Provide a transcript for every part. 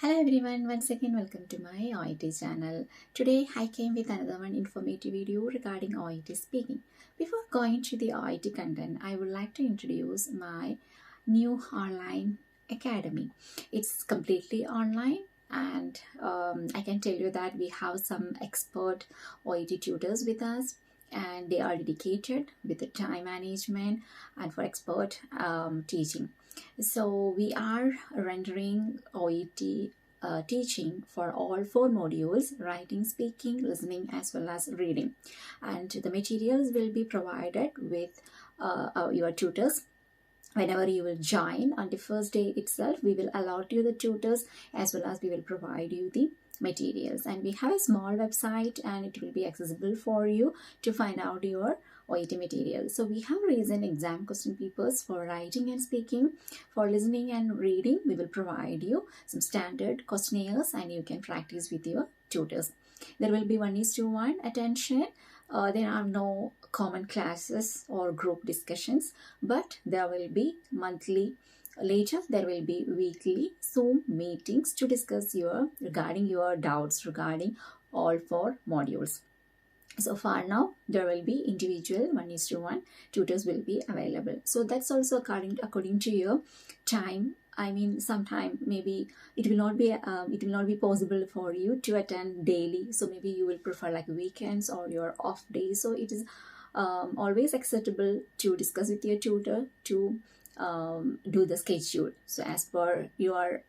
Hello everyone, once again welcome to my Oet channel. Today I came with another one informative video regarding Oet speaking. Before going to the Oet content, I would like to introduce my new online academy. It's completely online and I can tell you that we have some expert Oet tutors with us, and they are dedicated with the time management and for expert teaching. So we are rendering Oet teaching for all 4 modules: writing, speaking, listening as well as reading, and the materials will be provided with your tutors. Whenever you will join on the first day itself, we will allot you the tutors as well as we will provide you the materials. And we have a small website and it will be accessible for you to find out your Oet material. So we have recent exam question papers for writing and speaking. For listening and reading, we will provide you some standard questionnaires and you can practice with your tutors. There will be 1:1 attention. There are no common classes or group discussions, but there will be monthly. Later, there will be weekly Zoom meetings to discuss regarding your doubts regarding all 4 modules. So far now, there will be individual 1:1 tutors will be available. So that's also according to your time. I mean, sometime maybe it will not be possible for you to attend daily. So maybe you will prefer like weekends or your off days. So it is always acceptable to discuss with your tutor to do the schedule. So as per your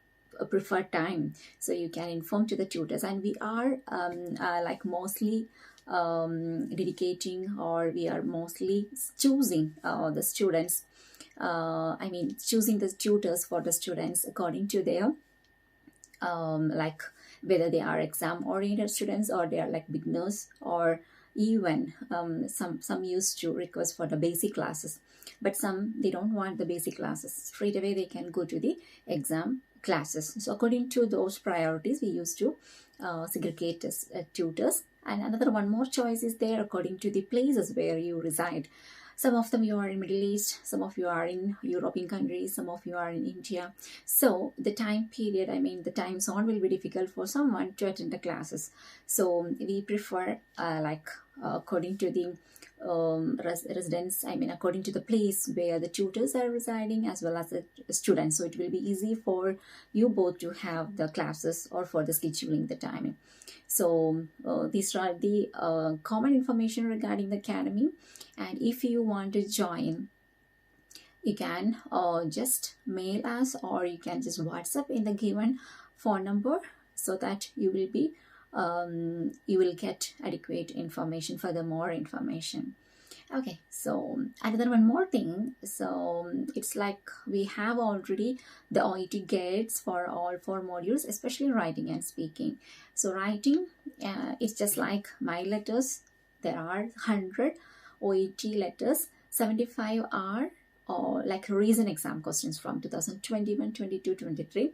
preferred time, so you can inform to the tutors. And we are like mostly dedicating, or we are mostly choosing the students. Choosing the tutors for the students according to their like whether they are exam oriented students or they are like beginners, or even some used to request for the basic classes, but some they don't want the basic classes. Straight away they can go to the exam classes. So according to those priorities, we used to segregate as tutors. And another one more choice is there according to the places where you reside. Some of them you are in Middle East, some of you are in European countries, some of you are in India. So the time period, the time zone will be difficult for someone to attend the classes. So we prefer according to the residents, according to the place where the tutors are residing as well as the students. So it will be easy for you both to have the classes or for the scheduling the timing. So these are the common information regarding the academy. And if you want to join, you can just mail us, or you can just WhatsApp in the given phone number, so that you will get adequate information, further more information. Okay, so another one more thing. So it's like we have already the Oet guides for all 4 modules, especially writing and speaking. So writing, it's just like my letters. There are 100 Oet letters. 75 are like recent exam questions from 2021, 22, 23,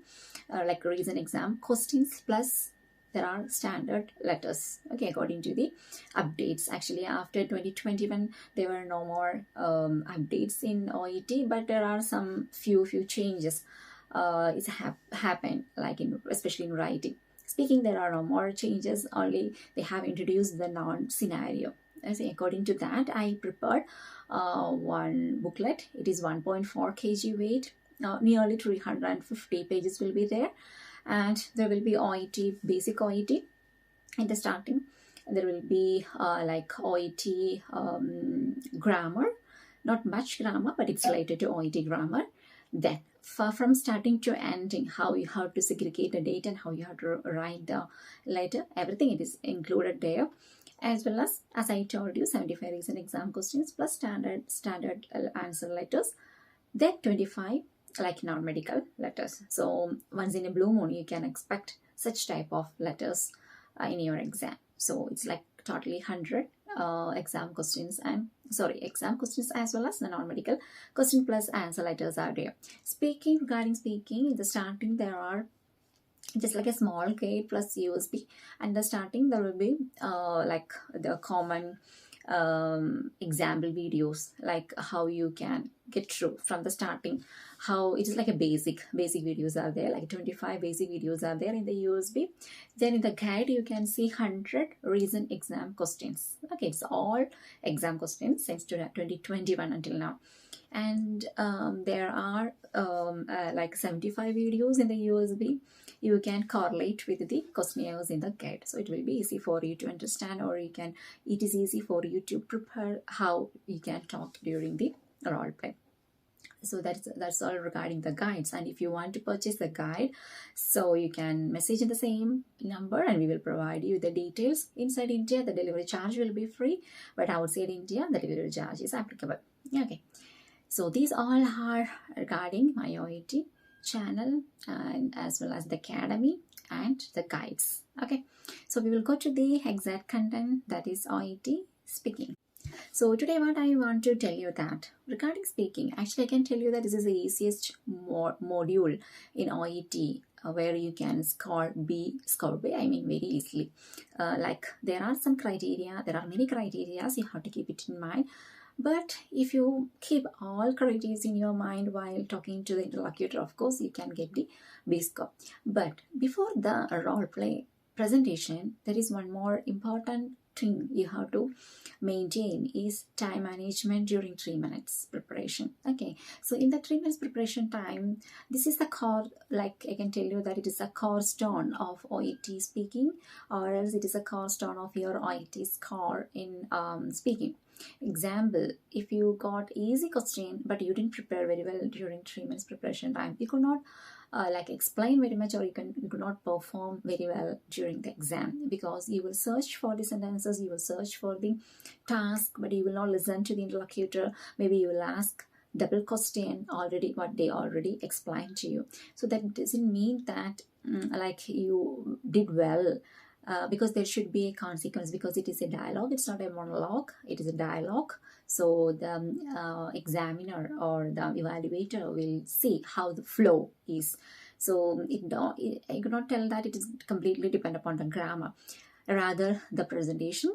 like recent exam questions, plus there are standard letters, okay, according to the updates. Actually, after 2021 there were no more updates in Oet, but there are some few changes it's happened, like especially in writing. Speaking, there are no more changes, only they have introduced the non-scenario. According to that, I prepared one booklet. It is 1.4 kg weight, nearly 350 pages will be there. And there will be Oet, basic Oet in the starting. There will be like Oet grammar, not much grammar, but it's related to Oet grammar. Then from starting to ending, how you have to segregate the date and how you have to write the letter, everything it is included there. As well as I told you, 75 recent exam questions plus standard answer letters. Then 25 like non-medical letters. So once in a blue moon, you can expect such type of letters in your exam. So it's like totally 100 exam questions as well as the non-medical question plus answer letters are there. Regarding speaking, in the starting there are just like a small guide plus USB, and the starting there will be like the common example videos, like how you can get through from the starting how it is like a basic videos are there, like 25 basic videos are there in the USB. Then in the guide you can see 100 recent exam questions. Okay, it's all exam questions since 2021 until now. And there are like 75 videos in the USB. You can correlate with the questionnaires in the guide, so it will be easy for you to understand, or it is easy for you to prepare how you can talk during the role play. So that's all regarding the guides. And if you want to purchase the guide, so you can message in the same number and we will provide you the details. Inside India the delivery charge will be free, but outside India the delivery charge is applicable. Okay, so these all are regarding my Oet channel, and as well as the academy and the guides. Okay, so we will go to the exact content, that is Oet speaking. So today what I want to tell you that regarding speaking, actually I can tell you that this is the easiest module in Oet, where you can score B, I mean very easily. Like there are some criteria, there are many criteria, you have to keep it in mind. But if you keep all criteria in your mind while talking to the interlocutor, of course you can get the B score. But before the role play presentation, there is one more important thing you have to maintain, is time management during 3 minutes preparation. Okay, so in the 3 minutes preparation time, this is the core, like I can tell you that it is a cornerstone of Oet speaking, or else it is a cornerstone of your Oet score in speaking. Example, if you got easy question but you didn't prepare very well during 3 minutes preparation time, you could not like explain very much, or you could not perform very well during the exam, because you will search for the sentences, you will search for the task, but you will not listen to the interlocutor. Maybe you will ask double question already what they already explained to you. So that doesn't mean that like you did well, because there should be a consequence, because it is a dialogue, it's not a monologue, it is a dialogue. So the examiner or the evaluator will see how the flow is. So I cannot tell that it is completely depend upon the grammar, rather the presentation,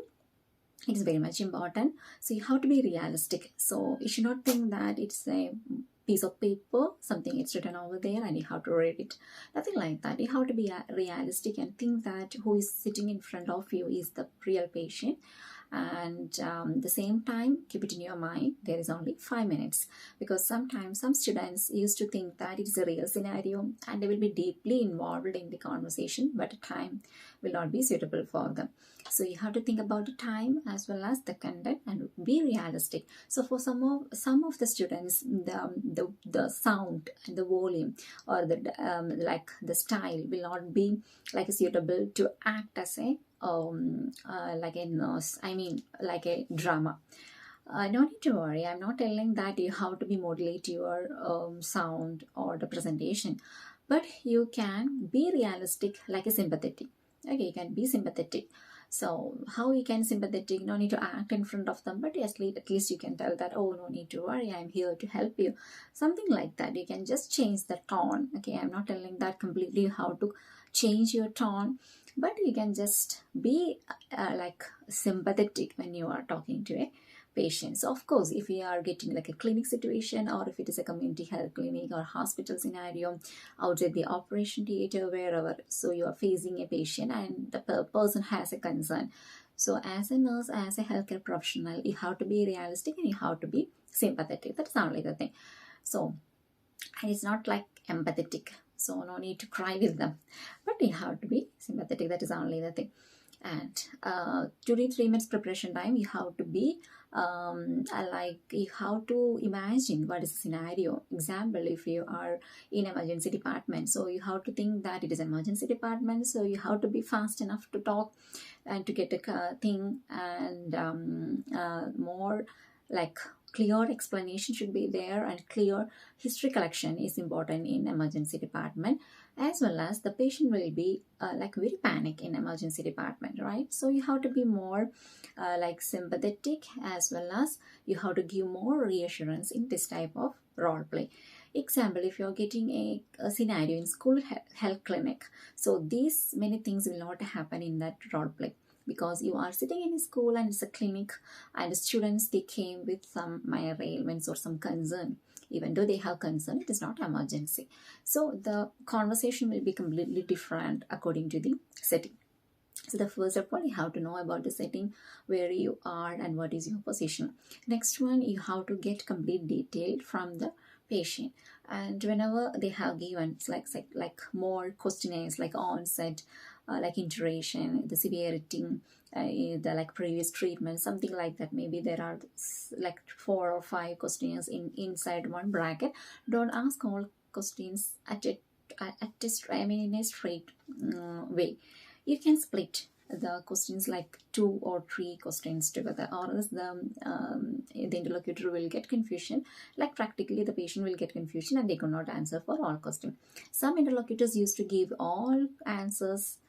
it is very much important. So you have to be realistic. So you should not think that it's a piece of paper, something it's written over there and you have to read it. Nothing like that. You have to be realistic and think that who is sitting in front of you is the real patient. And the same time, keep it in your mind, there is only 5 minutes, because sometimes some students used to think that it is a real scenario and they will be deeply involved in the conversation, but the time will not be suitable for them. So you have to think about the time as well as the content and be realistic. So for some of the students, the sound and the volume, or the like the style will not be like suitable to act as a like a nurse, I mean like a drama. No need to worry, I'm not telling that you have to be modulate your sound or the presentation, but you can be realistic, like a sympathetic. Okay, you can be sympathetic. So how you can sympathetic, no need to act in front of them, but at least you can tell that, oh, no need to worry, I'm here to help you, something like that. You can just change the tone. Okay, I'm not telling that completely how to change your tone, but you can just be like sympathetic when you are talking to a patient. So of course, if you are getting like a clinic situation, or if it is a community health clinic or hospital scenario, outside the operation theater, wherever, so you are facing a patient and the person has a concern. So as a nurse, as a healthcare professional, you have to be realistic and you have to be sympathetic. That's only the thing. So, and it's not like empathetic, so no need to cry with them, but you have to be sympathetic. That is only the thing. And during 3 minutes preparation time, you have to be like, you have to imagine what is the scenario. Example, if you are in emergency department, so you have to think that it is emergency department, so you have to be fast enough to talk and to get a thing, and more like clear explanation should be there, and clear history collection is important in emergency department, as well as the patient will be like very panic in emergency department, right? So you have to be more like sympathetic, as well as you have to give more reassurance in this type of role play. Example, if you're getting a scenario in school health clinic, so these many things will not happen in that role play, because you are sitting in a school and it's a clinic, and the students, they came with some minor ailments or some concern. even though they have concern, it is not emergency. So the conversation will be completely different according to the setting. So the first of all, you have to know about the setting, where you are and what is your position. Next one, you have to get complete detail from the patient. And whenever they have given like more questionnaires like onset, like iteration, the severity, the like previous treatment, something like that. Maybe there are like 4 or 5 questionnaires inside one bracket. Don't ask all questions in a straight way. You can split the questions like 2 or 3 questions together, or else the interlocutor will get confusion. Like practically the patient will get confusion and they cannot answer for all questions. Some interlocutors used to give all answers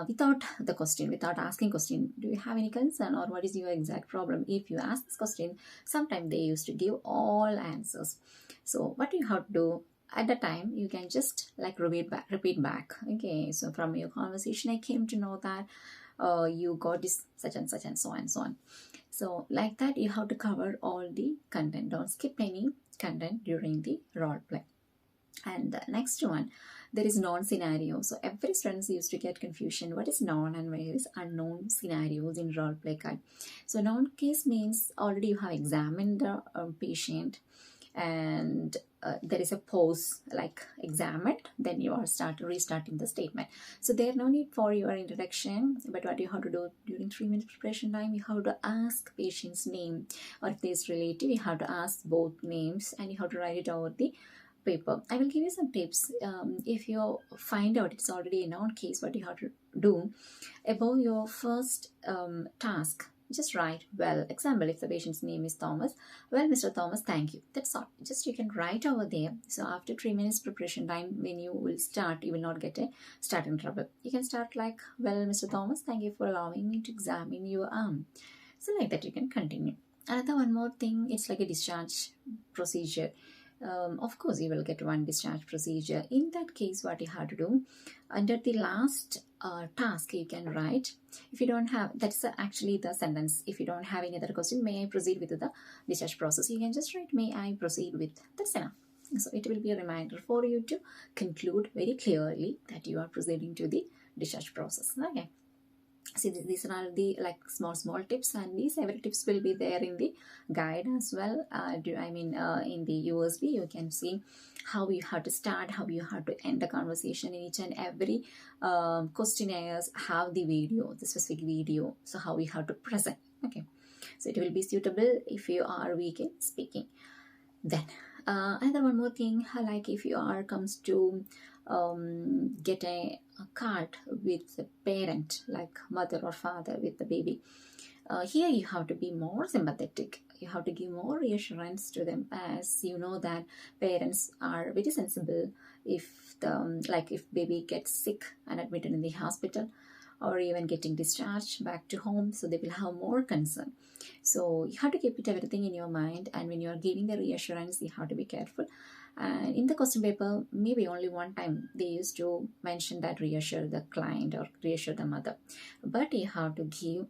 without the question, without asking question, do you have any concern or what is your exact problem? If you ask this question, sometimes they used to give all answers. So what you have to do at the time, you can just like repeat back. Okay, so from your conversation I came to know that you got this such and such and so on and so on. So like that, you have to cover all the content. Don't skip any content during the role play. And the next one, there is known scenario. So every student used to get confusion, what is known and where is unknown scenarios in role play card. So known case means already you have examined the patient, and there is a pause like examined, then you are restarting the statement. So there no need for your introduction, but what you have to do during 3 minutes preparation time, you have to ask patient's name, or if there's relative, you have to ask both names and you have to write it over the paper. I will give you some tips. If you find out it's already a known case, what you have to do above your first task, just write, well, example, if the patient's name is Thomas, well, Mr. Thomas, thank you. That's all. Just you can write over there. So after 3 minutes preparation time, when you will start, you will not get a starting trouble. You can start like, well, Mr. Thomas, thank you for allowing me to examine your arm. So like that you can continue. Another one more thing, it's like a discharge procedure. Of course, you will get one discharge procedure. In that case, what you have to do, under the last task, you can write, if you don't have, that's actually the sentence, if you don't have any other question, may I proceed with the discharge process? You can just write, may I proceed with, that's enough. So it will be a reminder for you to conclude very clearly that you are proceeding to the discharge process. Okay. See, these are the like small tips, and these every tips will be there in the guide as well. In the USB you can see how you have to start, how you have to end the conversation. In each and every questionnaires have the video, the specific video, so how you have to present. Okay, so it will be suitable if you are weak in speaking. Then another one more thing, like if you are comes to get a card with the parent, like mother or father with the baby, here you have to be more sympathetic. You have to give more reassurance to them, as you know that parents are very sensible if if baby gets sick and admitted in the hospital, or even getting discharged back to home, so they will have more concern. So you have to keep it everything in your mind, and when you are giving the reassurance, you have to be careful. And in the question paper, maybe only one time they used to mention that reassure the client or reassure the mother, but you have to give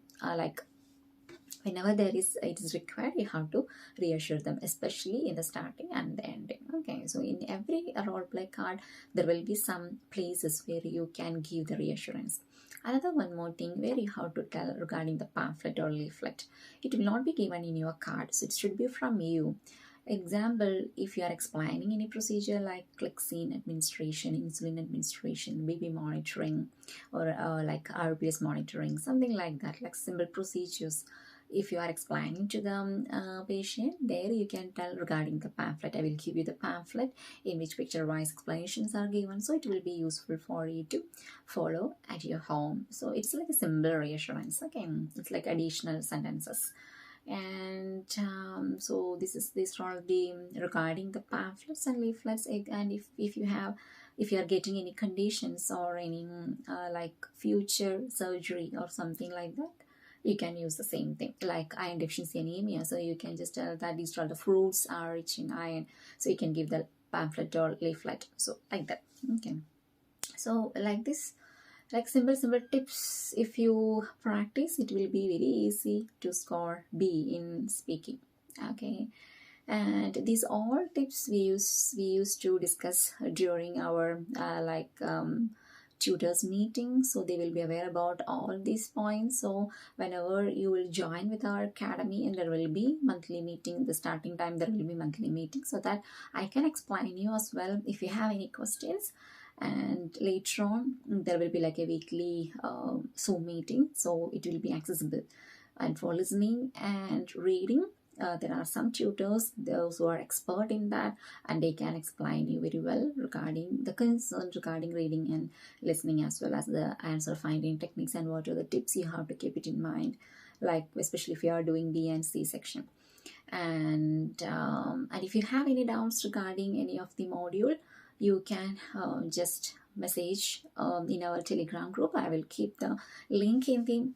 whenever it is required, you have to reassure them, especially in the starting and the ending. Okay, so in every role play card, there will be some places where you can give the reassurance. Another one more thing, where you have to tell regarding the pamphlet or leaflet. It will not be given in your card, so it should be from you. Example, if you are explaining any procedure like vaccine administration, insulin administration, baby monitoring, or like RPS monitoring, something like that, like simple procedures. If you are explaining to the patient, there you can tell regarding the pamphlet. I will give you the pamphlet in which picture-wise explanations are given, so it will be useful for you to follow at your home. So it's like a simple reassurance. Okay, it's like additional sentences. And so this all be regarding the pamphlets and leaflets. And if you are getting any conditions or any like future surgery or something like that, you can use the same thing, like iron deficiency anemia. So you can just tell that these are the fruits are rich in iron, so you can give the pamphlet or leaflet, so like that. Okay, so like this, like simple tips, if you practice, it will be very easy to score B in speaking. Okay, And these all tips we used to discuss during our tutors meeting, so they will be aware about all these points. So whenever you will join with our academy, and there will be monthly meeting, the starting time there will be monthly meeting, so that I can explain you as well if you have any questions. And later on there will be like a weekly Zoom meeting, so it will be accessible. And for listening and reading, there are some tutors, those who are expert in that, and they can explain you very well regarding the concerns regarding reading and listening, as well as the answer finding techniques and what are the tips you have to keep it in mind, like especially if you are doing B and C section. And if you have any doubts regarding any of the module, you can just message in our Telegram group. I will keep the link in the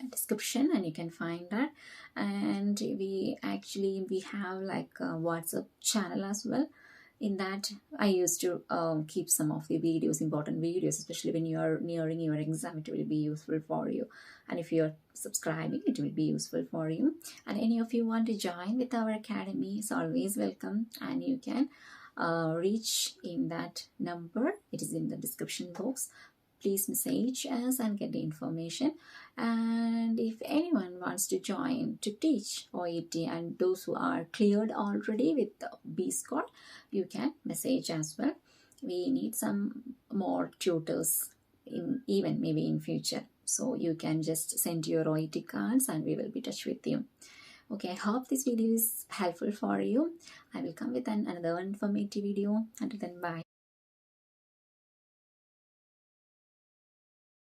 description and you can find that. And we have like a WhatsApp channel as well. In that I used to keep some of the videos, important videos, especially when you are nearing your exam. It will be useful for you, and if you are subscribing, it will be useful for you. And any of you want to join with our academy is always welcome, and you can reach in that number. It is in the description box. Please message us and get the information. And if anyone wants to join to teach OET, and those who are cleared already with the B score, you can message as well. We need some more tutors even maybe in future, so you can just send your OET cards and we will be in touch with you. Okay, I hope this video is helpful for you. I will come with another informative video. Until then, bye.